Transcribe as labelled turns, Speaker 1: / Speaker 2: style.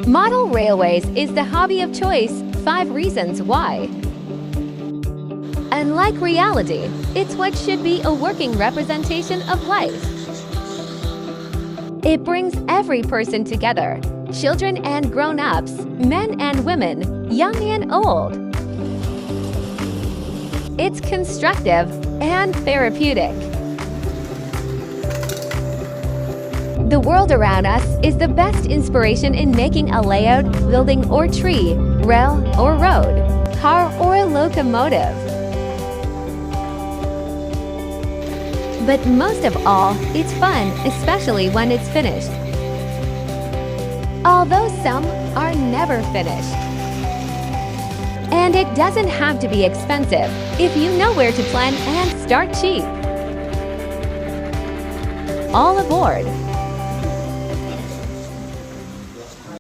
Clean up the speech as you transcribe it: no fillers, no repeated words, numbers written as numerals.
Speaker 1: Model railways is the hobby of choice. 5 reasons why. Unlike reality, it's what should be a working representation of life. It brings every person together, children and grown-ups, men and women, young and old. It's constructive and therapeutic. The world around us is the best inspiration in making a layout, building or tree, rail or road, car or a locomotive. But most of all, it's fun, especially when it's finished. Although some are never finished. And it doesn't have to be expensive if you know where to plan and start cheap. All aboard!